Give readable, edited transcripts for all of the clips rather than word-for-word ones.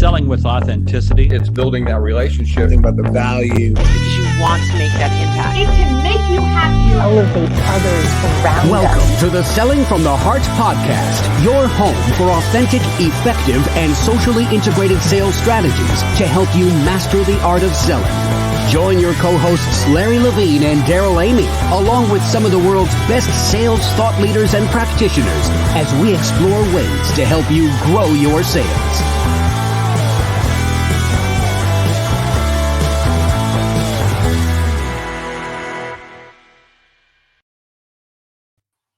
selling with authenticity. It's building that relationship. Think about the value. Because you want to make that impact. It can make you happy. Elevate others around Welcome us. to the Selling from the Heart podcast, your home for authentic, effective, and socially integrated sales strategies to help you master the art of selling. Join your co-hosts Larry Levine and Daryl Amy, along with some of the world's best sales thought leaders and practitioners, as we explore ways to help you grow your sales.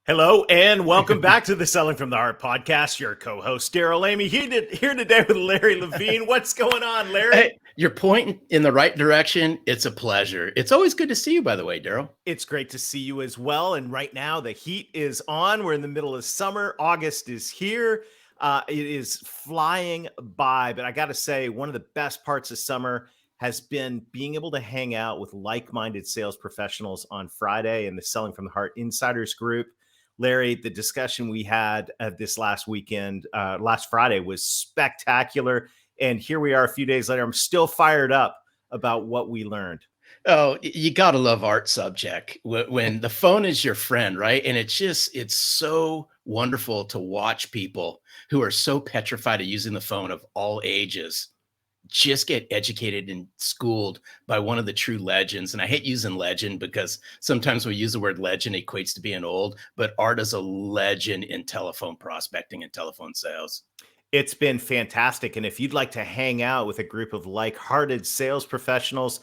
Hello and welcome back to the Selling from the Heart podcast. Your co-host Daryl Amy here today with Larry Levine. What's going on, Larry? Hey, you're pointing in the right direction. It's a pleasure. It's always good to see you, by the way, Daryl. It's great to see you as well. And right now the heat is on. We're in the middle of summer. August is here. It is flying by. But I got to say, one of the best parts of summer has been being able to hang out with like-minded sales professionals on Friday in the Selling from the Heart Insiders group. Larry, the discussion we had this last weekend, last Friday, was spectacular. And here we are a few days later. I'm still fired up about what we learned. Oh, you got to love Art Subject when the phone is your friend, right? And it's so wonderful to watch people who are so petrified of using the phone of all ages just get educated and schooled by one of the true legends. And I hate using legend because sometimes we use the word legend equates to being old, but Art is a legend in telephone prospecting and telephone sales. It's been fantastic. And if you'd like to hang out with a group of like-hearted sales professionals,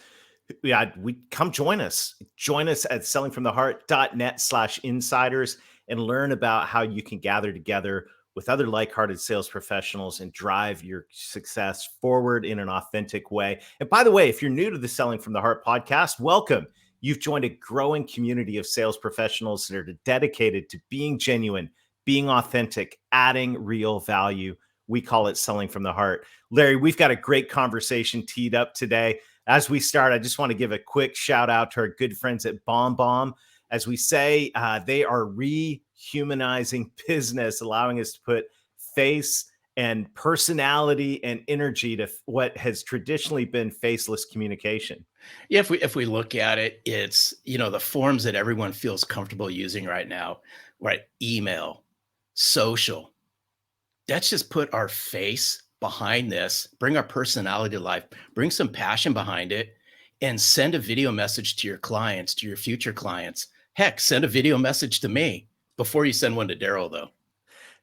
we come join us. Join us at sellingfromtheheart.net/insiders and learn about how you can gather together with other like-hearted sales professionals and drive your success forward in an authentic way. And by the way, if you're new to the Selling from the Heart podcast, welcome. You've joined a growing community of sales professionals that are dedicated to being genuine, being authentic, adding real value. We call it Selling from the Heart. Larry, we've got a great conversation teed up today. As we start, I just want to give a quick shout out to our good friends at BombBomb. As we say, they are rehumanizing business, allowing us to put face and personality and energy to what has traditionally been faceless communication. Yeah, if we look at it, it's, the forms that everyone feels comfortable using right now, right? Email, social. Let's just put our face behind this, bring our personality to life, bring some passion behind it, and send a video message to your clients, to your future clients. Heck, send a video message to me before you send one to Daryl, though.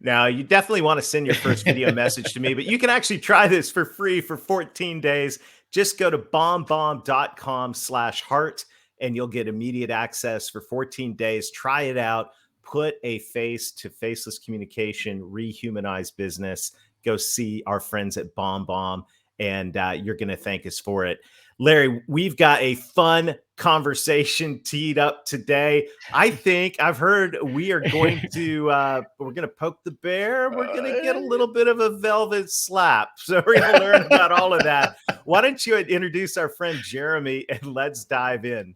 Now, you definitely want to send your first video message to me, but you can actually try this for free for 14 days. Just go to bombbomb.com/heart and you'll get immediate access for 14 days. Try it out. Put a face to faceless communication, rehumanize business. Go see our friends at BombBomb, and you're going to thank us for it. Larry, we've got a fun conversation teed up today. I think I've heard we are going to we're going to poke the bear. We're going to get a little bit of a velvet slap. So we're going to learn about all of that. Why don't you introduce our friend Jeremy and let's dive in.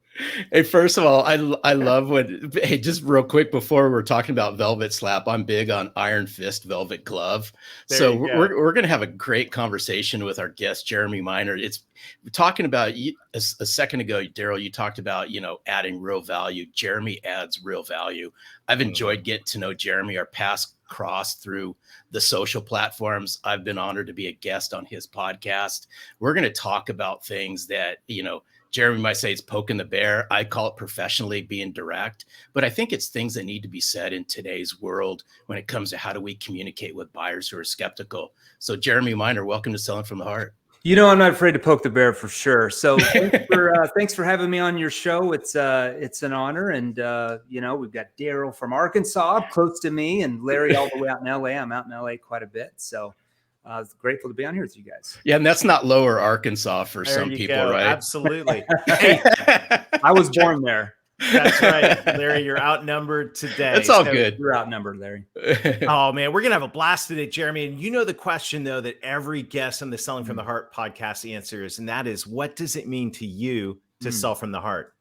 Hey, first of all, I love just real quick before we're talking about velvet slap, I'm big on iron fist velvet glove. So we're going to have a great conversation with our guest, Jeremy Miner. We're talking about a second ago, Daryl, you talked about, adding real value. Jeremy adds real value. I've enjoyed getting to know Jeremy. Our paths crossed through the social platforms. I've been honored to be a guest on his podcast. We're going to talk about things that, Jeremy might say it's poking the bear. I call it professionally being direct, but I think it's things that need to be said in today's world when it comes to how do we communicate with buyers who are skeptical. So Jeremy Miner, welcome to Selling from the Heart. I'm not afraid to poke the bear for sure. So thanks for having me on your show. It's an honor. And, we've got Daryl from Arkansas close to me and Larry all the way out in LA. I'm out in LA quite a bit. So grateful to be on here with you guys. Yeah. And that's not lower Arkansas for some people, right? Absolutely. Hey, I was born there. That's right, Larry. You're outnumbered today. It's all good. You're outnumbered, Larry. Oh man, we're gonna have a blast today, Jeremy. And the question though that every guest on the Selling from the Heart podcast answers, and that is, what does it mean to you to sell from the heart?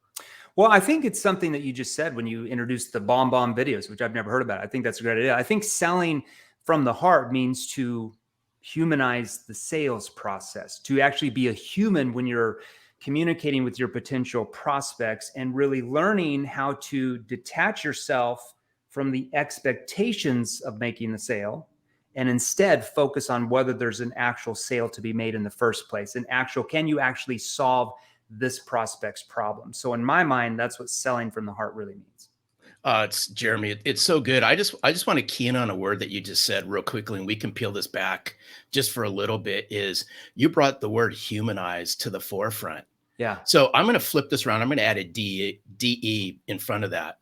Well, I think it's something that you just said when you introduced the BombBomb videos, which I've never heard about. I think that's a great idea. I think selling from the heart means to humanize the sales process, to actually be a human when you're communicating with your potential prospects, and really learning how to detach yourself from the expectations of making the sale and instead focus on whether there's an actual sale to be made in the first place. Can you actually solve this prospect's problem? So in my mind, that's what selling from the heart really means. It's Jeremy. It's so good. I just want to key in on a word that you just said real quickly, and we can peel this back just for a little bit. Is you brought the word humanize to the forefront. Yeah. So I'm going to flip this around. I'm going to add a DE in front of that.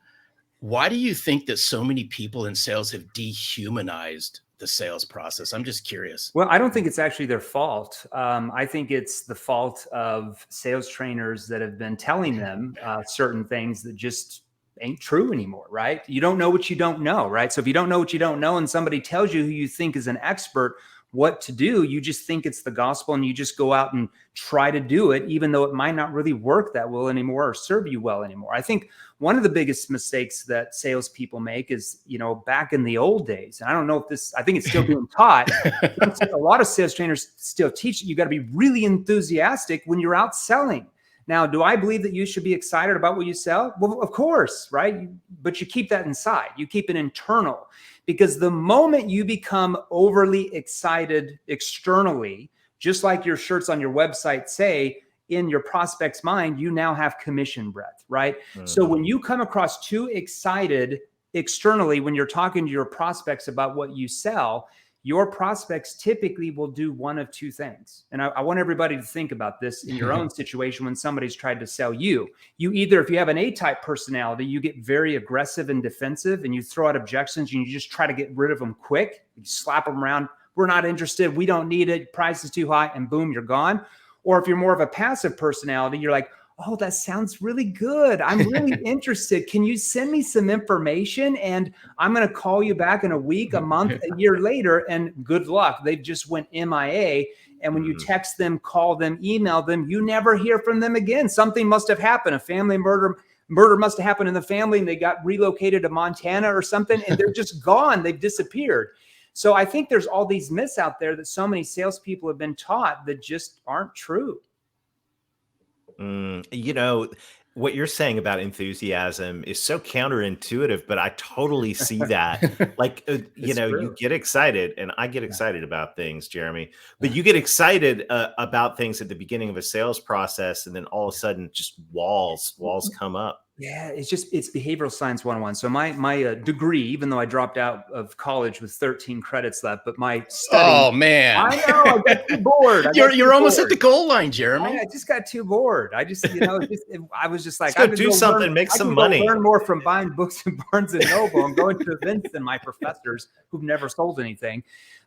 Why do you think that so many people in sales have dehumanized the sales process? I'm just curious. Well, I don't think it's actually their fault. I think it's the fault of sales trainers that have been telling them certain things that just ain't true anymore, right? You don't know what you don't know, right? So if you don't know what you don't know and somebody tells you who you think is an expert what to do, you just think it's the gospel and you just go out and try to do it, even though it might not really work that well anymore or serve you well anymore. I think one of the biggest mistakes that salespeople make is, back in the old days, and I don't know if I think it's still being taught. A lot of sales trainers still teach that you got to be really enthusiastic when you're out selling. Now, do I believe that you should be excited about what you sell? Well, of course, right? But you keep that inside. You keep it internal, because the moment you become overly excited externally, just like your shirts on your website say, in your prospect's mind, you now have commission breath, right? Mm-hmm. So when you come across too excited externally, when you're talking to your prospects about what you sell, your prospects typically will do one of two things. And I want everybody to think about this in your own situation when somebody's tried to sell you. You either, if you have an A-type personality, you get very aggressive and defensive and you throw out objections and you just try to get rid of them quick. You slap them around. We're not interested. We don't need it. Price is too high, and boom, you're gone. Or if you're more of a passive personality, you're like, oh, that sounds really good. I'm really interested. Can you send me some information? And I'm going to call you back in a week, a month, a year later, and good luck. They just went MIA. And when you text them, call them, email them, you never hear from them again. Something must have happened. A family murder must have happened in the family, and they got relocated to Montana or something, and they're just gone. They've disappeared. So I think there's all these myths out there that so many salespeople have been taught that just aren't true. What you're saying about enthusiasm is so counterintuitive, but I totally see that. Like, you get excited, and I get excited about things, Jeremy, but you get excited about things at the beginning of a sales process, and then all of a sudden just walls come up. Yeah, it's behavioral science 101. So my degree, even though I dropped out of college with 13 credits left, but my study. Oh man, I know, I got too bored. You're almost at the goal line, Jeremy. I just got too bored. I just, I was just like, let's go do something, make some money. Learn more from buying books in Barnes and Noble and going to events than my professors who've never sold anything.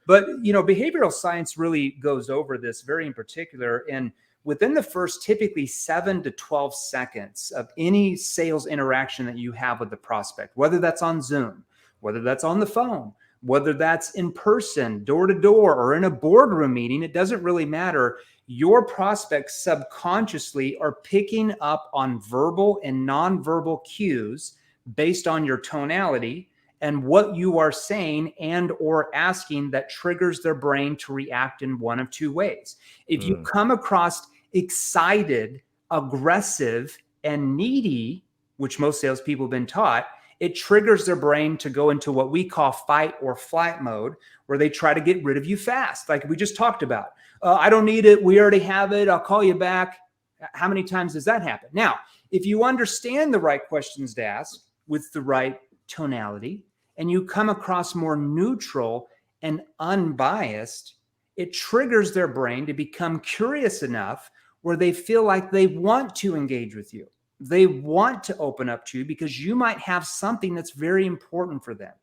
But behavioral science really goes over this very in particular. And within the first typically 7 to 12 seconds of any sales interaction that you have with the prospect, whether that's on Zoom, whether that's on the phone, whether that's in person, door to door, or in a boardroom meeting, it doesn't really matter. Your prospects subconsciously are picking up on verbal and nonverbal cues based on your tonality and what you are saying and or asking that triggers their brain to react in one of two ways. If you come across excited, aggressive, and needy, which most salespeople have been taught, it triggers their brain to go into what we call fight or flight mode, where they try to get rid of you fast, like we just talked about. I don't need it. We already have it. I'll call you back. How many times does that happen? Now, if you understand the right questions to ask with the right tonality, and you come across more neutral and unbiased, it triggers their brain to become curious enough where they feel like they want to engage with you. They want to open up to you because you might have something that's very important for them.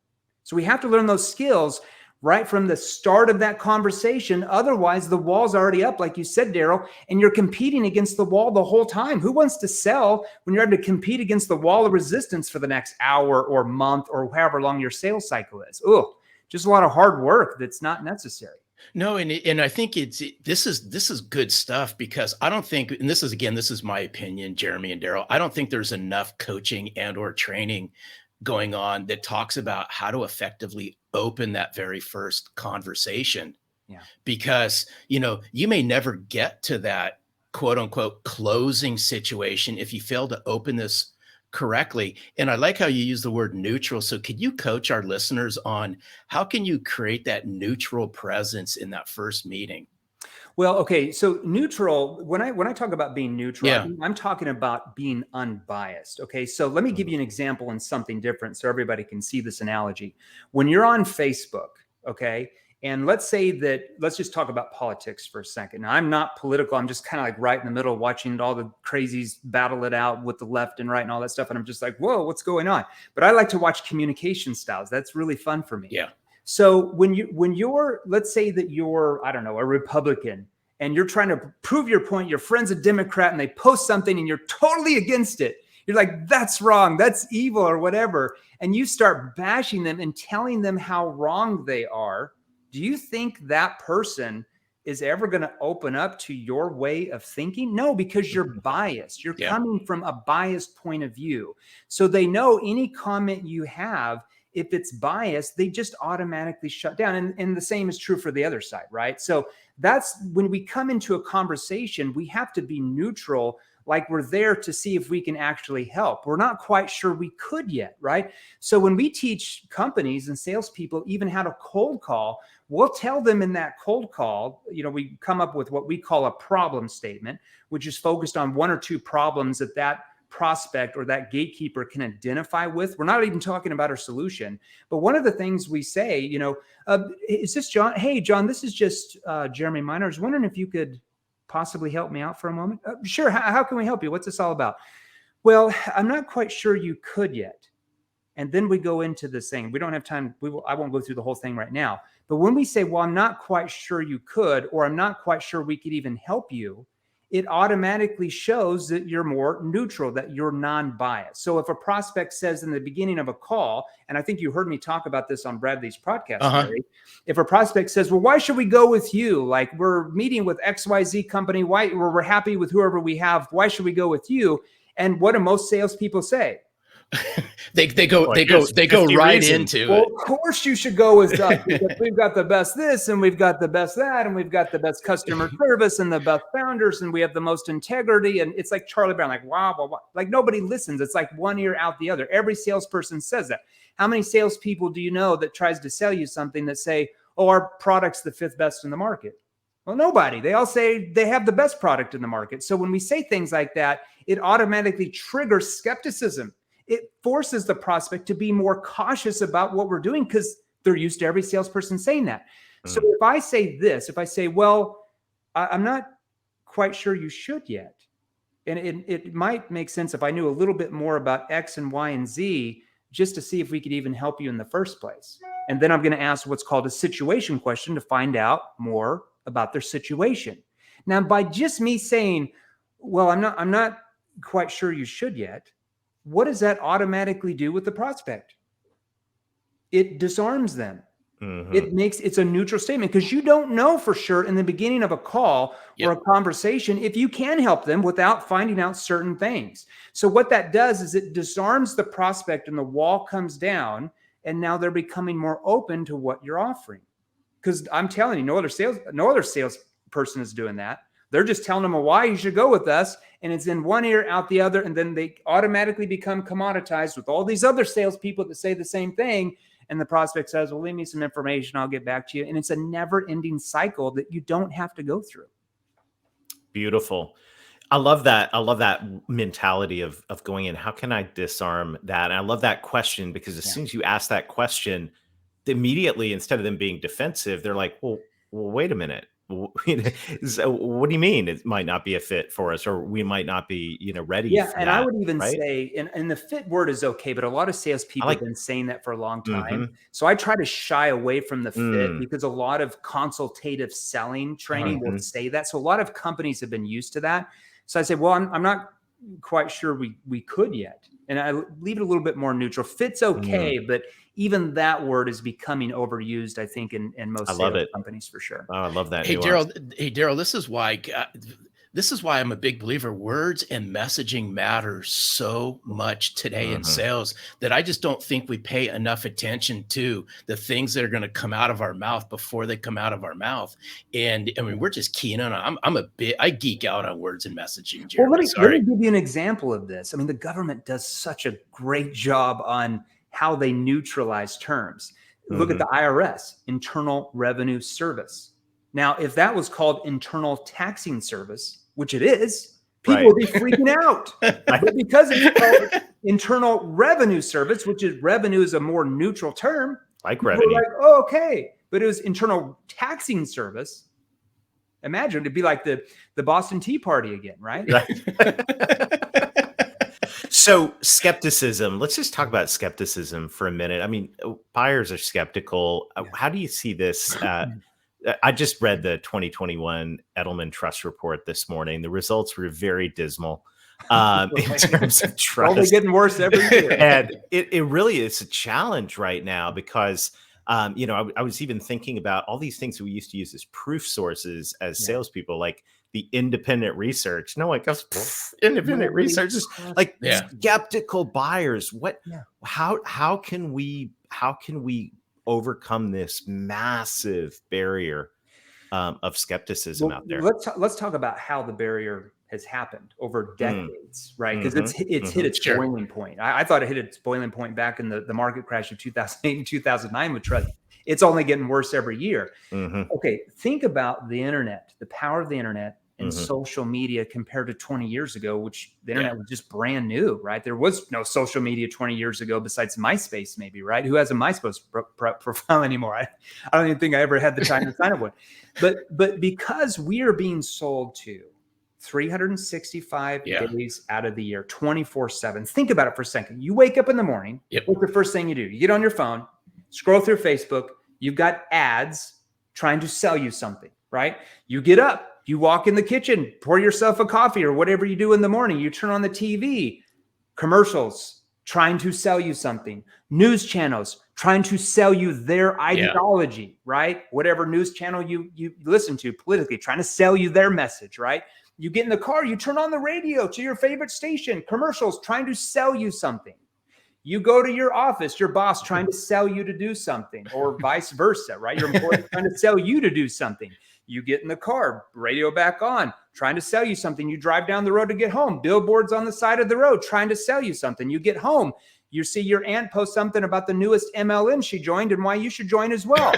So we have to learn those skills right from the start of that conversation. Otherwise, the wall's already up, like you said, Daryl, and you're competing against the wall the whole time. Who wants to sell when you're having to compete against the wall of resistance for the next hour or month or however long your sales cycle is? Oh, just a lot of hard work that's not necessary. No, and I think this is good stuff, because I don't think, and this is my opinion, Jeremy and Daryl, I don't think there's enough coaching and or training going on that talks about how to effectively open that very first conversation because, you may never get to that quote unquote closing situation if you fail to open this correctly. And I like how you use the word neutral. So could you coach our listeners on how can you create that neutral presence in that first meeting? Well, okay. So neutral, when I talk about being neutral, I'm talking about being unbiased. Okay. So let me give you an example and something different so everybody can see this analogy. When you're on Facebook, okay, and let's just talk about politics for a second. Now, I'm not political. I'm just kind of like right in the middle, watching all the crazies battle it out with the left and right and all that stuff. And I'm just like, whoa, what's going on? But I like to watch communication styles. That's really fun for me. Yeah. So when you're, let's say that you're, I don't know, a Republican, and you're trying to prove your point, your friend's a Democrat and they post something and you're totally against it. You're like, that's wrong, that's evil or whatever. And you start bashing them and telling them how wrong they are. Do you think that person is ever going to open up to your way of thinking? No, because you're biased. You're coming from a biased point of view. So they know any comment you have, if it's biased, they just automatically shut down. And the same is true for the other side, right? So that's when we come into a conversation, we have to be neutral, like we're there to see if we can actually help. We're not quite sure we could yet, right? So when we teach companies and salespeople even how to cold call, we'll tell them in that cold call, we come up with what we call a problem statement, which is focused on one or two problems that prospect or that gatekeeper can identify with. We're not even talking about our solution, but one of the things we say, is this John? Hey, John, this is just Jeremy Miner. I was wondering if you could possibly help me out for a moment. Sure. How can we help you? What's this all about? Well, I'm not quite sure you could yet. And then we go into this thing. We don't have time. I won't go through the whole thing right now. But when we say, well, I'm not quite sure you could, or I'm not quite sure we could even help you, it automatically shows that you're more neutral, that you're non-biased. So if a prospect says in the beginning of a call, and I think you heard me talk about this on Bradley's podcast, Larry, if a prospect says, well, why should we go with you? Like, we're meeting with XYZ company, we're happy with whoever we have. Why should we go with you? And what do most salespeople say? they go right into it. Well, of course you should go with us because we've got the best this and we've got the best that and we've got the best customer service and the best founders and we have the most integrity. And it's like Charlie Brown, like, wow, like nobody listens. It's like one ear out the other. Every salesperson says that. How many salespeople do you know that tries to sell you something that say, oh, our product's the fifth best in the market? Well, nobody. They all say they have the best product in the market. So when we say things like that, it automatically triggers skepticism. It forces the prospect to be more cautious about what we're doing because they're used to every salesperson saying that. So if I say this, if I say, well, I'm not quite sure you should yet. And it might make sense if I knew a little bit more about X and Y and Z just to see if we could even help you in the first place. And then I'm going to ask what's called a situation question to find out more about their situation. Now, by just me saying, well, I'm not quite sure you should yet, what does that automatically do with the prospect? It disarms them. It's a neutral statement because you don't know for sure in the beginning of a call or a conversation if you can help them without finding out certain things. So what that does is it disarms the prospect and the wall comes down and now they're becoming more open to what you're offering. Because I'm telling you, no other salesperson is doing that. They're just telling them why you should go with us. And it's in one ear, out the other. And then they automatically become commoditized with all these other salespeople that say the same thing. And the prospect says, well, leave me some information. I'll get back to you. And it's a never ending cycle that you don't have to go through. Beautiful. I love that. I love that mentality of going in. How can I disarm that? And I love that question because as soon as you ask that question, immediately, instead of them being defensive, they're like, well, wait a minute. So what do you mean it might not be a fit for us, or we might not be, ready? Yeah, for and that, I would even right? say, and the fit word is okay, but a lot of salespeople have been saying that for a long time. So I try to shy away from the fit because a lot of consultative selling training will say that. So a lot of companies have been used to that. So I say, well, I'm not quite sure we could yet, and I leave it a little bit more neutral. Fit's okay, but even that word is becoming overused, I think, in most sales companies for sure. Oh, I love that. Hey, Daryl, this is why this is why I'm a big believer. Words and messaging matter so much today in sales that I just don't think we pay enough attention to the things that are going to come out of our mouth before they come out of our mouth. And I mean, we're just keying on. I geek out on words and messaging, Jeremy. Well, let me give you an example of this. I mean, the government does such a great job on how they neutralize terms. Look at the IRS, Internal Revenue Service. Now, if that was called Internal Taxing Service, which it is, people would be freaking out. But because it's called Internal Revenue Service, which is revenue is a more neutral term. Like revenue. Like, oh, okay. But it was Internal Taxing Service. Imagine it'd be like the Boston Tea Party again, right? So skepticism, let's just talk about skepticism for a minute. I mean, buyers are skeptical. How do you see this? I just read the 2021 Edelman Trust Report this morning. The results were very dismal in terms of trust. Only getting worse every year. And it really is a challenge right now because, I was even thinking about all these things that we used to use as proof sources as salespeople, like the independent research. No one goes, independent research is like skeptical buyers. How can we overcome this massive barrier of skepticism out there? Let's talk about how the barrier has happened over decades, right? Because it's hit its boiling point. I thought it hit its boiling point back in the market crash of 2008 and 2009 with trust. It's only getting worse every year. Okay, think about the internet, the power of the internet and social media compared to 20 years ago, which the internet was just brand new, right? There was no social media 20 years ago besides MySpace, maybe, right? Who has a MySpace profile anymore? I don't even think I ever had the time to sign up one. But because we are being sold to 365 days out of the year, 24/7. Think about it for a second. You wake up in the morning. What's the first thing you do? You get on your phone, scroll through Facebook. You've got ads trying to sell you something, right? You get up. You walk in the kitchen, pour yourself a coffee or whatever you do in the morning. You turn on the TV, commercials trying to sell you something, news channels trying to sell you their ideology, right? Whatever news channel you listen to politically, trying to sell you their message, right? You get in the car, you turn on the radio to your favorite station, commercials trying to sell you something. You go to your office, your boss trying to sell you to do something, or vice versa, right? Your employee trying to sell you to do something. You get in the car, radio back on, trying to sell you something. You drive down the road to get home, billboards on the side of the road trying to sell you something. You get home, you see your aunt post something about the newest MLM she joined and why you should join as well.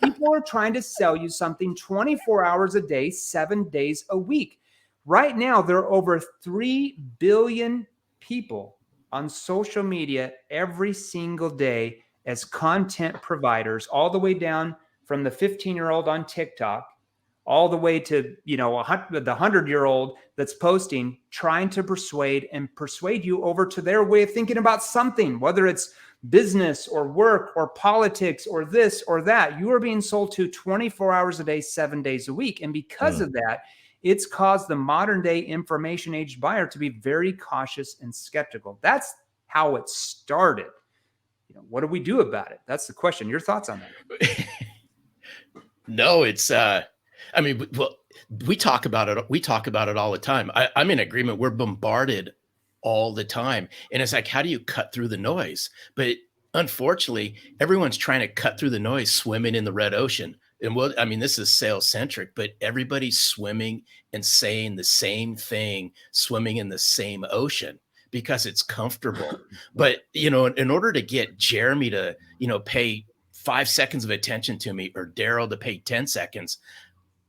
People are trying to sell you something 24 hours a day, 7 days a week. Right now, there are over 3 billion people on social media every single day as content providers, all the way down from the 15-year-old on TikTok, all the way to, the 100-year-old that's posting, trying to persuade you over to their way of thinking about something, whether it's business or work or politics or this or that. You are being sold to 24 hours a day, 7 days a week. And because of that, it's caused the modern day information age buyer to be very cautious and skeptical. That's how it started. What do we do about it? That's the question. Your thoughts on that? No, it's, we talk about it. We talk about it all the time. I'm in agreement. We're bombarded all the time. And it's like, how do you cut through the noise? But unfortunately, everyone's trying to cut through the noise, swimming in the red ocean. And this is sales centric, but everybody's swimming and saying the same thing, swimming in the same ocean because it's comfortable. But, in order to get Jeremy to, pay 5 seconds of attention to me, or Daryl to pay 10 seconds,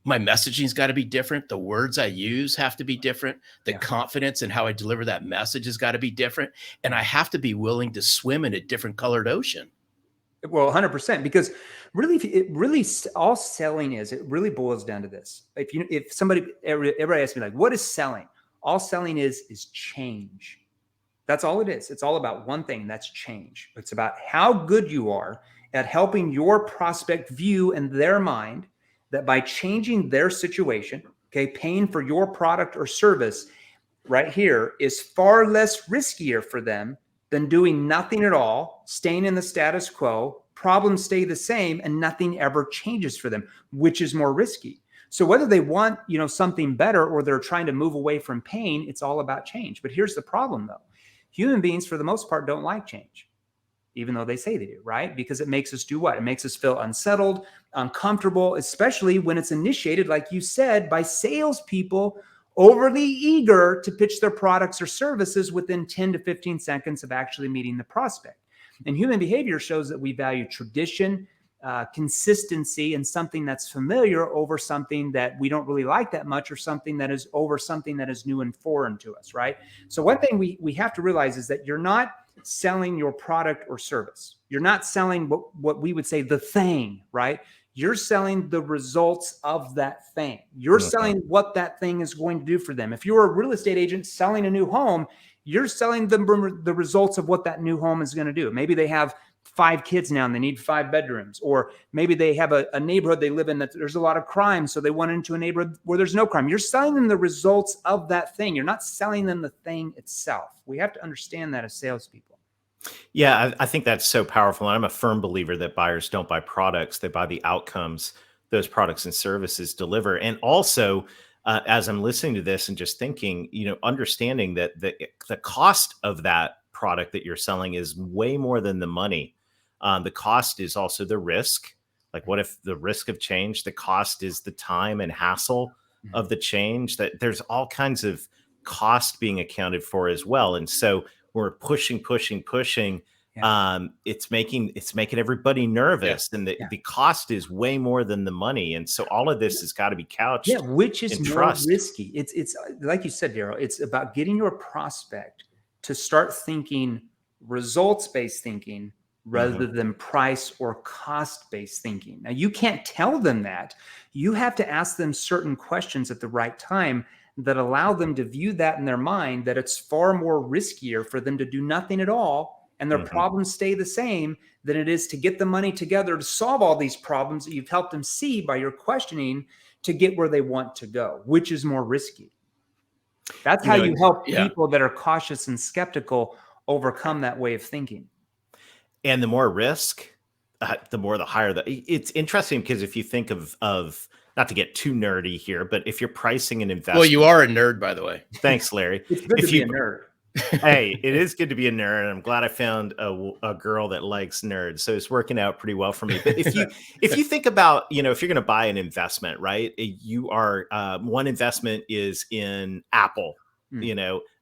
my messaging's got to be different. The words I use have to be different. The confidence in how I deliver that message has got to be different. And I have to be willing to swim in a different colored ocean. Well, 100%, because really all selling is, it really boils down to this. If everybody asks me, like, what is selling? All selling is change. That's all it is. It's all about one thing, that's change. It's about how good you are at helping your prospect view in their mind that by changing their situation, paying for your product or service right here is far less riskier for them than doing nothing at all, staying in the status quo, problems stay the same, and nothing ever changes for them, which is more risky. So whether they want, something better or they're trying to move away from pain, it's all about change. But here's the problem though. Human beings, for the most part, don't like change, even though they say they do, right? Because it makes us do what? It makes us feel unsettled, uncomfortable, especially when it's initiated, like you said, by salespeople overly eager to pitch their products or services within 10 to 15 seconds of actually meeting the prospect. And human behavior shows that we value tradition, consistency, and something that's familiar over something that we don't really like that much, or something that is over something that is new and foreign to us, right? So one thing we have to realize is that you're not selling your product or service. You're not selling what we would say the thing, right? You're selling the results of that thing. You're selling what that thing is going to do for them. If you're a real estate agent selling a new home, you're selling them the results of what that new home is going to do. Maybe they have 5 kids now and they need 5 bedrooms, or maybe they have a neighborhood they live in that there's a lot of crime, so they went into a neighborhood where there's no crime. You're selling them the results of that thing. You're not selling them the thing itself. We have to understand that as salespeople. Yeah, I think that's so powerful. And I'm a firm believer that buyers don't buy products, they buy the outcomes those products and services deliver. And also, as I'm listening to this and just thinking, understanding that the cost of that product that you're selling is way more than the money. The cost is also the risk. Like, what if the risk of change? The cost is the time and hassle of the change. That there's all kinds of cost being accounted for as well. And so we're pushing. Yeah. It's making everybody nervous, and the cost is way more than the money. And so all of this has got to be couched. Yeah, which is more trust. risky. It's like you said, Daryl. It's about getting your prospect to start thinking results-based thinking rather than price or cost-based thinking. Now, you can't tell them that. You have to ask them certain questions at the right time that allow them to view that in their mind, that it's far more riskier for them to do nothing at all and their problems stay the same than it is to get the money together to solve all these problems that you've helped them see by your questioning to get where they want to go, which is more risky. That's how you help people that are cautious and skeptical overcome that way of thinking. And the more risk, the higher it's interesting, because if you think of not to get too nerdy here, but if you're pricing an investment. Well, you are a nerd, by the way. Thanks, Larry. It's good to be a nerd. Hey, it is good to be a nerd. And I'm glad I found a girl that likes nerds. So it's working out pretty well for me. But if you think about, if you're going to buy an investment, right, you are one investment is in Apple,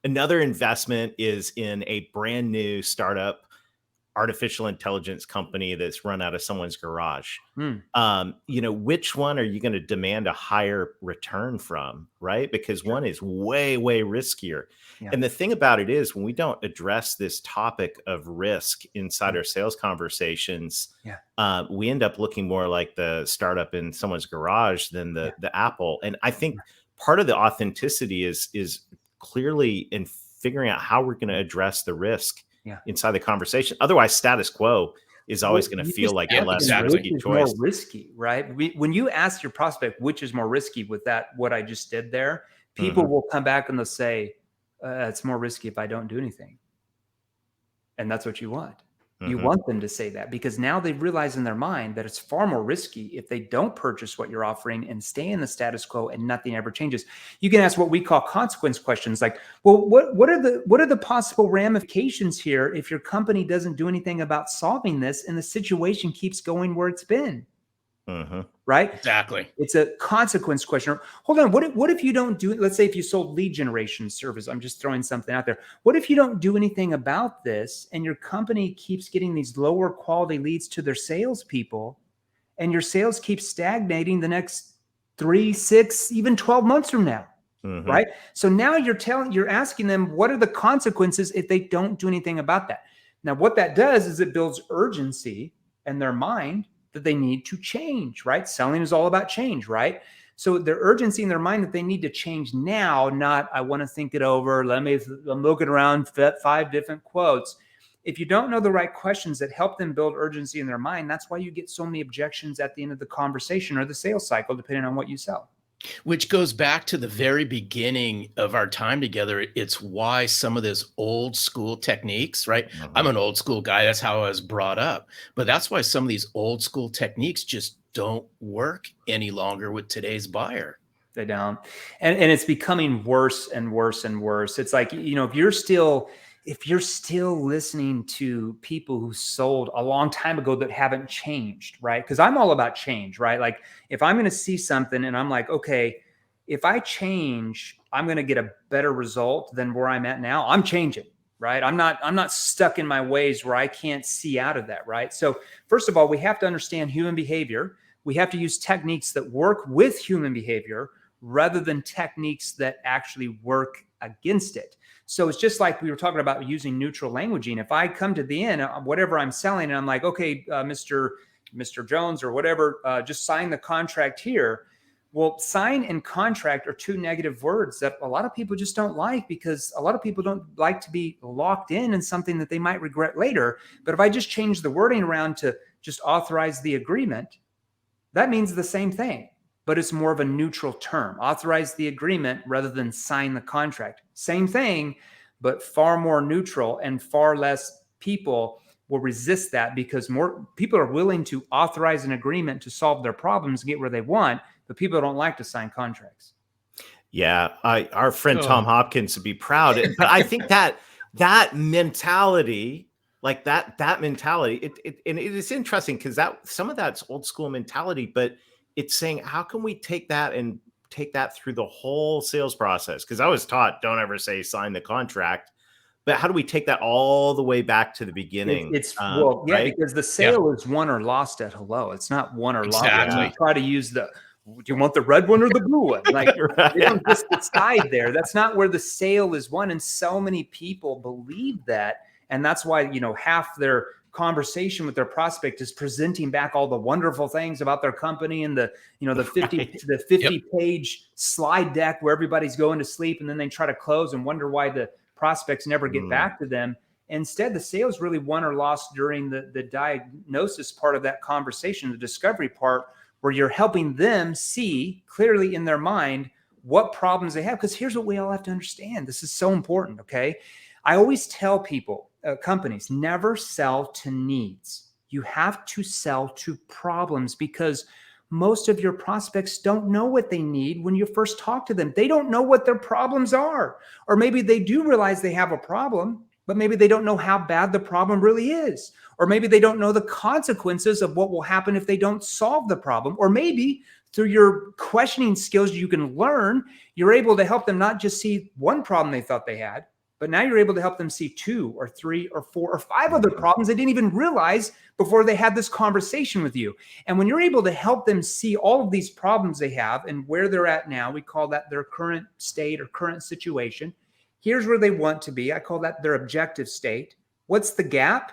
another investment is in a brand new startup artificial intelligence company that's run out of someone's garage. Which one are you going to demand a higher return from, right? Because one is way, way riskier. Yeah. And the thing about it is, when we don't address this topic of risk inside our sales conversations, we end up looking more like the startup in someone's garage than the Apple. And I think part of the authenticity is clearly in figuring out how we're going to address the risk inside the conversation. Otherwise, status quo is always going to feel like a less risky choice. More risky, right? When you ask your prospect which is more risky with that, what I just did there, people will come back and they'll say, it's more risky if I don't do anything. And that's what you want. You want them to say that, because now they realize in their mind that it's far more risky if they don't purchase what you're offering and stay in the status quo and nothing ever changes. You can ask what we call consequence questions, like, well, what are the possible ramifications here if your company doesn't do anything about solving this and the situation keeps going where it's been? Right? Exactly. It's a consequence question. Hold on. What if you don't do it? Let's say if you sold lead generation service, I'm just throwing something out there. What if you don't do anything about this and your company keeps getting these lower quality leads to their salespeople, and your sales keep stagnating the next 3, 6, even 12 months from now? Right? So now you're asking them, what are the consequences if they don't do anything about that? Now, what that does is it builds urgency in their mind that they need to change, right? Selling is all about change, right? So their urgency in their mind that they need to change now, not I want to think it over. I'm looking around 5 different quotes. If you don't know the right questions that help them build urgency in their mind, that's why you get so many objections at the end of the conversation or the sales cycle, depending on what you sell. Which goes back to the very beginning of our time together. It's why some of this old school techniques, right? I'm an old school guy. That's how I was brought up. But that's why some of these old school techniques just don't work any longer with today's buyer. They don't. And it's becoming worse and worse and worse. It's like, if you're still listening to people who sold a long time ago that haven't changed, right? Because I'm all about change, right? Like if I'm going to see something and I'm like, okay, if I change, I'm going to get a better result than where I'm at now. I'm changing, right? I'm not stuck in my ways where I can't see out of that, right? So first of all, we have to understand human behavior. We have to use techniques that work with human behavior rather than techniques that actually work against it. So it's just like we were talking about using neutral languaging. If I come to the end, whatever I'm selling, and I'm like, okay, Mr. Jones or whatever, just sign the contract here. Well, sign and contract are two negative words that a lot of people just don't like, because a lot of people don't like to be locked in something that they might regret later. But if I just change the wording around to just authorize the agreement, that means the same thing, but it's more of a neutral term. Authorize the agreement rather than sign the contract. Same thing, but far more neutral, and far less people will resist that, because more people are willing to authorize an agreement to solve their problems, get where they want, but people don't like to sign contracts. Yeah, our friend Tom Hopkins would be proud. But I think that mentality, like that mentality, it is interesting, because some of that's old school mentality, but it's saying, how can we take that and take that through the whole sales process? Because I was taught, don't ever say sign the contract. But how do we take that all the way back to the beginning? Right? Because the sale is won or lost at hello. It's not won or lost. Exactly. Try to use do you want the red one or the blue one? Like, they don't just decide there. That's not where the sale is won. And so many people believe that. And that's why, half their conversation with their prospect is presenting back all the wonderful things about their company and the 50 page slide deck where everybody's going to sleep, and then they try to close and wonder why the prospects never get back to them. Instead, the sales really won or lost during the diagnosis part of that conversation, the discovery part, where you're helping them see clearly in their mind what problems they have. Because here's what we all have to understand. This is so important, okay? I always tell people, companies, never sell to needs. You have to sell to problems, because most of your prospects don't know what they need when you first talk to them. They don't know what their problems are. Or maybe they do realize they have a problem, but maybe they don't know how bad the problem really is. Or maybe they don't know the consequences of what will happen if they don't solve the problem. Or maybe through your questioning skills you can learn, you're able to help them not just see one problem they thought they had, but now you're able to help them see 2 or 3 or 4 or 5 other problems they didn't even realize before they had this conversation with you. And when you're able to help them see all of these problems they have and where they're at now, we call that their current state or current situation. Here's where they want to be. I call that their objective state. What's the gap?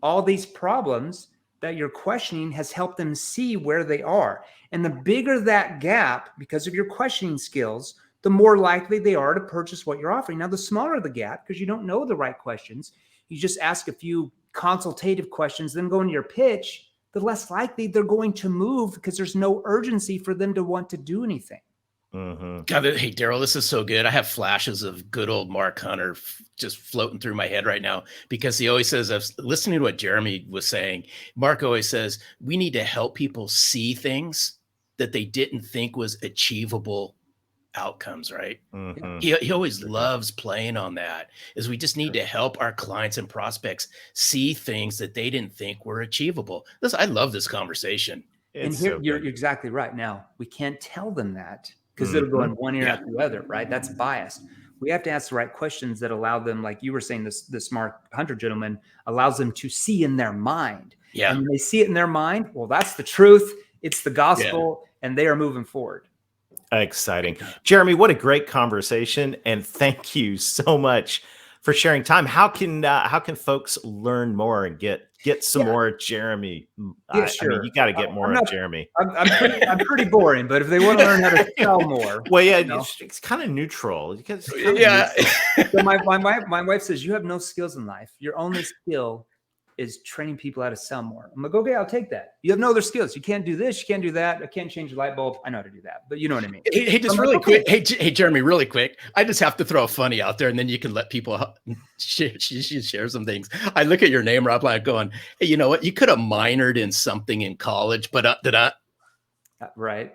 All these problems that you're questioning has helped them see where they are. And the bigger that gap, because of your questioning skills, the more likely they are to purchase what you're offering. Now, the smaller the gap, because you don't know the right questions, you just ask a few consultative questions, then go into your pitch, the less likely they're going to move, because there's no urgency for them to want to do anything. God, hey, Daryl, this is so good. I have flashes of good old Mark Hunter just floating through my head right now, because he always says, I was listening to what Jeremy was saying. Mark always says, we need to help people see things that they didn't think was achievable outcomes, right? He always loves playing on that, is we just need to help our clients and prospects see things that they didn't think were achievable. I love this conversation. And here, you're exactly right. Now, we can't tell them that, because it'll go in one ear out the other, right? That's biased. We have to ask the right questions that allow them, like you were saying, this Mark Hunter gentleman allows them to see in their mind. Yeah. And when they see it in their mind, well, that's the truth. It's the gospel, and they are moving forward. Exciting. Jeremy, what a great conversation. And thank you so much for sharing time. How can folks learn more and get some more Jeremy? Sure. I mean, you got to get more of Jeremy. I'm pretty boring, but if they want to learn how to sell more, well, yeah, it's kind of neutral. So my wife says, you have no skills in life. Your only skill is training people how to sell more. I'm like, okay, I'll take that. You have no other skills. You can't do this. You can't do that. I can't change a light bulb. I know how to do that, but you know what I mean? Hey, just really quick. Hey, Jeremy, really quick. I just have to throw a funny out there, and then you can let people share some things. I look at your name, Rob, like going, hey, you know what? You could have minored in something in college, but did I? Right.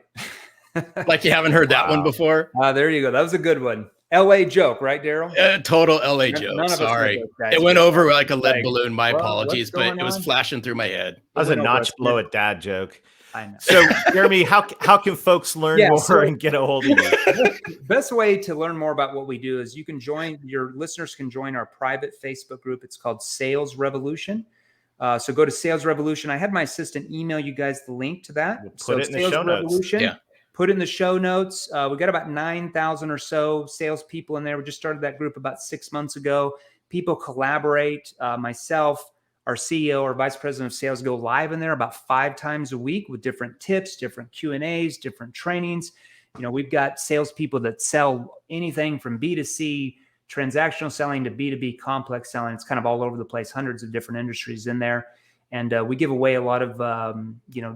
Like you haven't heard that one before? There you go. That was a good one. LA joke, right, Daryl? Total LA joke. Sorry. It went over like a lead balloon. My apologies, but it was flashing through my head. That was a notch below a dad joke. I know. So, Jeremy, how can folks learn more and get a hold of you? Best way to learn more about what we do is your listeners can join our private Facebook group. It's called Sales Revolution. So go to Sales Revolution. I had my assistant email you guys the link to that. We'll put it in the show notes. Yeah. Put it in the show notes. We got about 9,000 or so salespeople in there. We just started that group about 6 months ago. People collaborate. Myself, our CEO, our vice president of sales go live in there about 5 times a week with different tips, different Q&As, different trainings. We've got salespeople that sell anything from B2C, transactional selling, to B2B complex selling. It's kind of all over the place, hundreds of different industries in there. And we give away a lot of,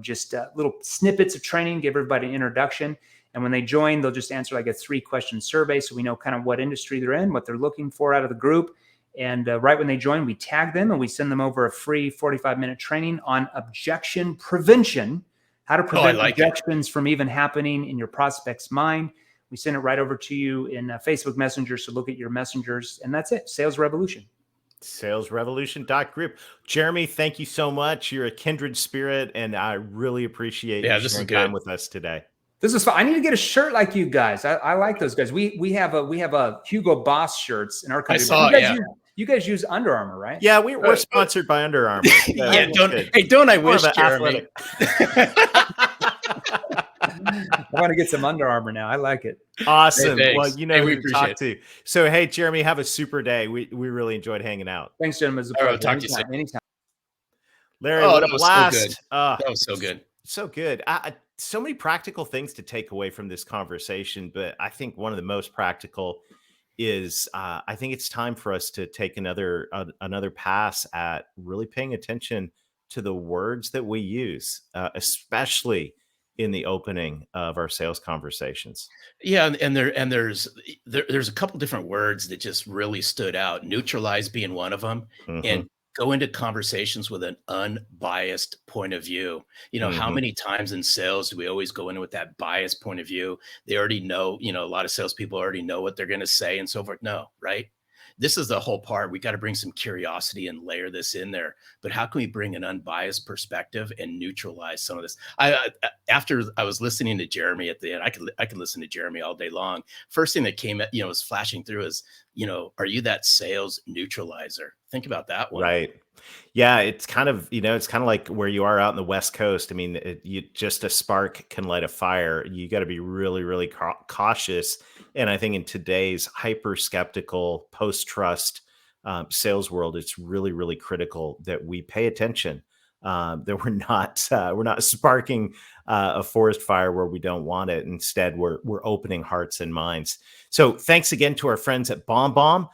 just little snippets of training, give everybody an introduction. And when they join, they'll just answer like a 3-question survey. So we know kind of what industry they're in, what they're looking for out of the group. And right when they join, we tag them and we send them over a free 45-minute training on objection prevention, how to prevent objections from even happening in your prospect's mind. We send it right over to you in Facebook Messenger. So look at your messengers, and that's it. Sales Revolution. salesrevolution.group. Jeremy, thank you so much. You're a kindred spirit, and I really appreciate you sharing time with us today. This is fun. I need to get a shirt like you guys. I like those guys. We have a Hugo Boss shirts in our company. I saw you guys use Under Armour, right? Yeah, we're sponsored by Under Armour. Don't I wish, Jeremy? I want to get some Under Armour now. I like it. Awesome. Well, who to talk to. So, hey, Jeremy, have a super day. We really enjoyed hanging out. Thanks, gentlemen. It was a pleasure. Talk to you soon. Anytime. Larry, what a blast. That was so good. So good. So many practical things to take away from this conversation, but I think one of the most practical is I think it's time for us to take another pass at really paying attention to the words that we use, especially in the opening of our sales conversations. Yeah, and there's a couple different words that just really stood out. Neutralize being one of them, and go into conversations with an unbiased point of view. How many times in sales do we always go in with that biased point of view? They already know, a lot of salespeople already know what they're going to say and so forth. No, right? This is the whole part. We got to bring some curiosity and layer this in there. But how can we bring an unbiased perspective and neutralize some of this? After I was listening to Jeremy at the end, I could listen to Jeremy all day long. First thing that came, was flashing through is, are you that sales neutralizer? Think about that one. Right. Yeah, it's kind of like where you are out in the West Coast. I mean, just a spark can light a fire. You got to be really, really cautious. And I think in today's hyper skeptical, post-trust sales world, it's really, really critical that we pay attention. That we're not sparking a forest fire where we don't want it. Instead, we're opening hearts and minds. So thanks again to our friends at BombBomb.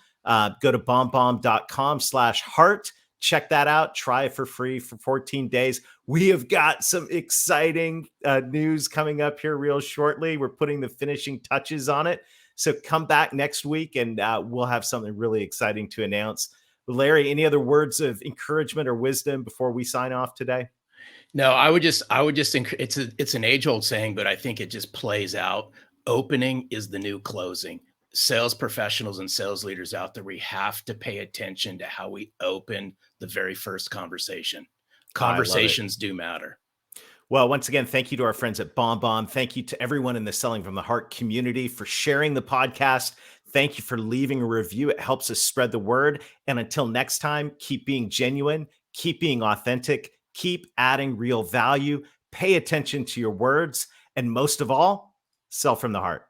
Go to bombbomb.com/heart. Check that out. Try it for free for 14 days. We have got some exciting news coming up here real shortly. We're putting the finishing touches on it. So come back next week and we'll have something really exciting to announce. Larry, any other words of encouragement or wisdom before we sign off today? No, I would just, it's an age-old saying, but I think it just plays out. Opening is the new closing. Sales professionals and sales leaders out there, we have to pay attention to how we open the very first conversation. Conversations do matter. Well, once again, thank you to our friends at BombBomb. Thank you to everyone in the Selling from the Heart community for sharing the podcast. Thank you for leaving a review. It helps us spread the word. And until next time, keep being genuine, keep being authentic, keep adding real value, pay attention to your words, and most of all, sell from the heart.